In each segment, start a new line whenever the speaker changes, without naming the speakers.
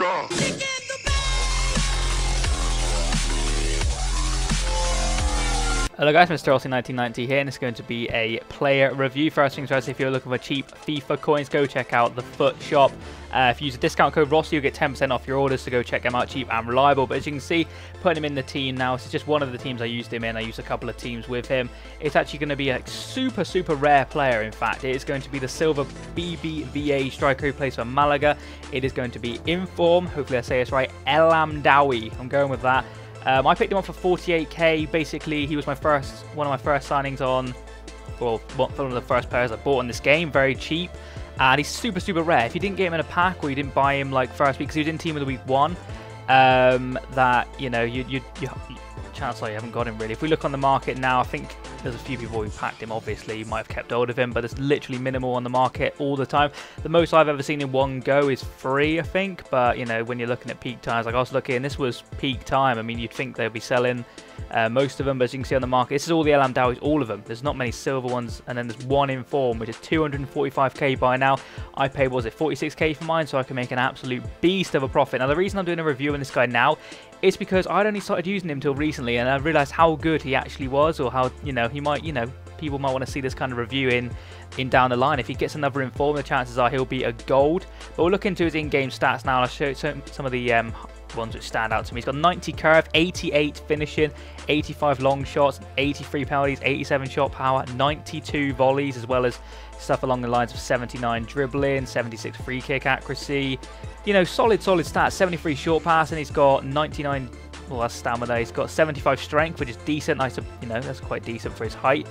nigga.
Hello guys, Mr. Aussie1990 here, and it's going to be a player review. First things first, if you're looking for cheap FIFA coins, go check out the Foot Shop. If you use the discount code Rossi, you'll get 10% off your orders, so go check them out, cheap and reliable. But as you can see, putting him in the team now, this is just one of the teams I used him in. I used a couple of teams with him. It's actually going to be a super rare player, in fact. It is going to be the silver BBVA striker who plays for Malaga. It is going to be in form, hopefully I say this right, HAMDAOUI. I'm going with that. I picked him up for 48k. Basically, he was one of my first signings on, well, one of the first players I bought in this game. Very cheap, and he's super rare. If you didn't get him in a pack, or you didn't buy him like first week, because he was in team of the week 1, that you know chances are you haven't got him really. If we look on the market now, I think there's a few people who packed him. Obviously, you might have kept hold of him, but there's literally minimal on the market all the time. The most I've ever seen in one go is 3, I think. But you know, when you're looking at peak times, like I was looking, this was peak time. I mean, you'd think they'd be selling most of them, but as you can see on the market, this is all the HAMDAOUIs, all of them. There's not many silver ones, and then there's one in form, which is 245k by now. I paid, what was it, 46k for mine, so I can make an absolute beast of a profit. Now, the reason I'm doing a review on this guy now is because I'd only started using him until recently, and I realised how good he actually was, or how, you know, he might, you know, people might want to see this kind of review in down the line. If he gets another inform, the chances are he'll be a gold. But we'll look into his in-game stats now, and I'll show you some of the ones which stand out to me. He's got 90 curve, 88 finishing, 85 long shots, 83 penalties, 87 shot power, 92 volleys, as well as stuff along the lines of 79 dribbling, 76 free kick accuracy. You know, solid stats. 73 short pass, and he's got 99. Well, that's stamina. He's got 75 strength, which is decent. Nice, you know, that's quite decent for his height.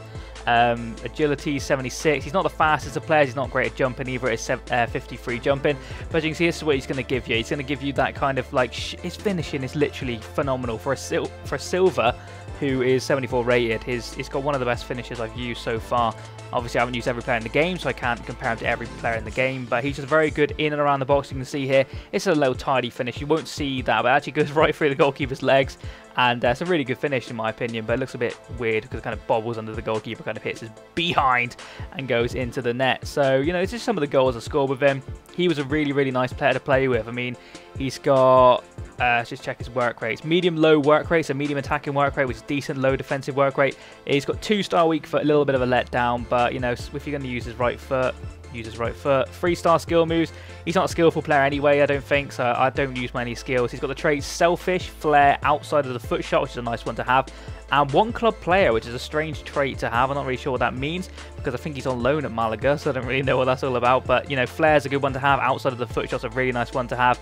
Agility 76. He's not the fastest of players. He's not great at jumping either. It's 53 jumping. But as you can see, this is what he's going to give you. He's going to give you that kind of like his finishing is literally phenomenal for a silver who is 74 rated. He's got one of the best finishes I've used so far. Obviously, I haven't used every player in the game, so I can't compare him to every player in the game, but he's just very good in and around the box. You can see here, it's a little tidy finish. You won't see that, but it actually goes right through the goalkeeper's legs, and it's a really good finish in my opinion, but it looks a bit weird because it kind of bobbles under the goalkeeper, kind of hits his behind and goes into the net. So, you know, it's just some of the goals I scored with him. He was a really nice player to play with. I mean, he's got... let's just check his work rates. Medium-low work rate, so medium attacking work rate, which is decent. Low defensive work rate. He's got 2-star weak foot, a little bit of a letdown, but, you know, if you're going to use his right foot, use his right foot. 3-star skill moves. He's not a skillful player anyway, I don't think, so I don't use many skills. He's got the traits selfish, flair, outside of the foot shot, which is a nice one to have, and one club player, which is a strange trait to have. I'm not really sure what that means, because I think he's on loan at Malaga, so I don't really know what that's all about, but, you know, flair's a good one to have. Outside of the foot shot's a really nice one to have.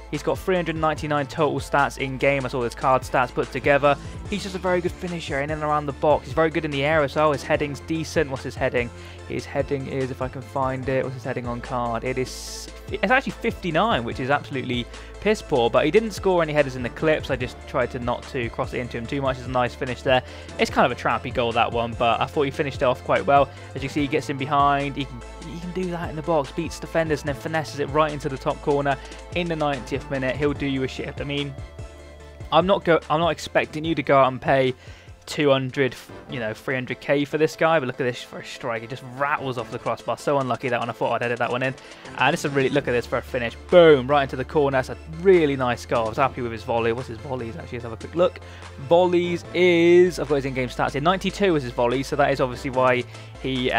He's got 399 total stats in-game. That's all his card stats put together. He's just a very good finisher in and around the box. He's very good in the air as well. His heading's decent. What's his heading? His heading is, if I can find it, what's his heading on card? It's actually 59, which is absolutely piss poor, but he didn't score any headers in the clips. I just tried to not to cross it into him too much. It's a nice finish there. It's kind of a trappy goal, that one, but I thought he finished it off quite well. As you see, he gets in behind. He can do that in the box, beats defenders, and then finesses it right into the top corner in the 90th minute. He'll do you a shift. I mean, I'm not expecting you to go out and pay 200, you know, 300k for this guy, but look at this for a strike. It just rattles off the crossbar. So unlucky that one. I thought I'd edit that one in, and it's a really, look at this for a finish. Boom, right into the corner. That's a really nice goal. I was happy with his volley. What's his volleys? Actually, let's have a quick look. Volleys is, I've got his in-game stats here. 92 is his volley, so that is obviously why he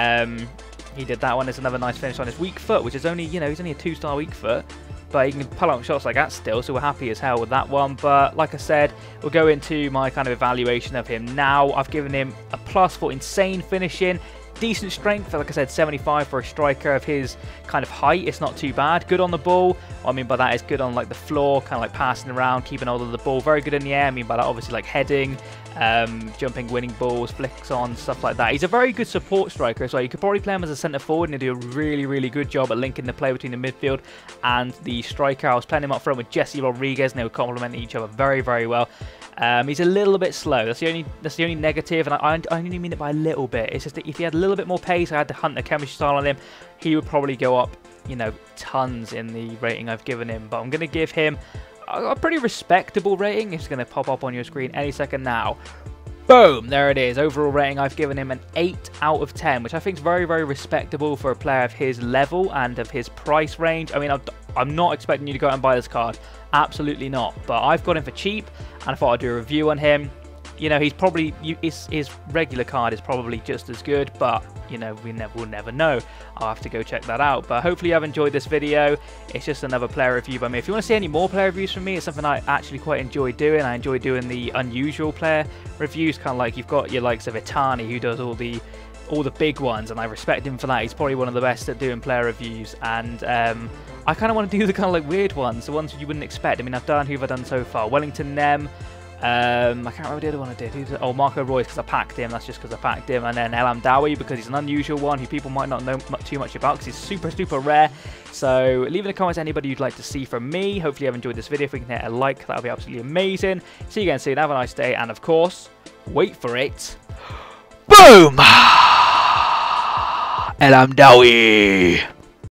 did that one. There's another nice finish on his weak foot, which is only, you know, he's only a 2-star weak foot, but he can pull out shots like that still, so we're happy as hell with that one. But like I said, we'll go into my kind of evaluation of him now. I've given him a plus for insane finishing, decent strength, like I said, 75 for a striker of his kind of height. It's not too bad. Good on the ball. What I mean by that is good on like the floor, kind of like passing around, keeping hold of the ball. Very good in the air. I mean by that obviously like heading, jumping, winning balls, flicks on, stuff like that. He's a very good support striker as well. You could probably play him as a centre forward and he'll do a really good job at linking the play between the midfield and the striker. I was playing him up front with Jesse Rodriguez, and they were complementing each other very well. He's a little bit slow. That's the only negative, and I only mean it by a little bit. It's just that if he had a little bit more pace, I had to hunt the chemistry style on him, he would probably go up, you know, tons in the rating I've given him. But I'm going to give him a pretty respectable rating. It's going to pop up on your screen any second now. Boom, there it is. Overall rating, I've given him an 8 out of 10, which I think is very respectable for a player of his level and of his price range. I mean, I'm not expecting you to go out and buy this card. Absolutely not. But I've got him for cheap, and I thought I'd do a review on him. You know, he's probably, his regular card is probably just as good, but, you know, we'll never know. I'll have to go check that out. But hopefully you have enjoyed this video. It's just another player review by me. If you want to see any more player reviews from me, it's something I actually quite enjoy doing. I enjoy doing the unusual player reviews, kind of like you've got your likes of Itani, who does all the big ones, and I respect him for that. He's probably one of the best at doing player reviews, and I kind of want to do the kind of like weird ones, the ones you wouldn't expect. I mean, who have I done so far? Wellington Nem. I can't remember the other one I did. Oh, Marco Royce, because I packed him. That's just because I packed him. And then HAMDAOUI, because he's an unusual one who people might not know too much about, because he's super, super rare. So leave in the comments anybody you'd like to see from me. Hopefully you've enjoyed this video. If we can hit a like, that would be absolutely amazing. See you again soon. Have a nice day. And of course, wait for it. Boom! HAMDAOUI!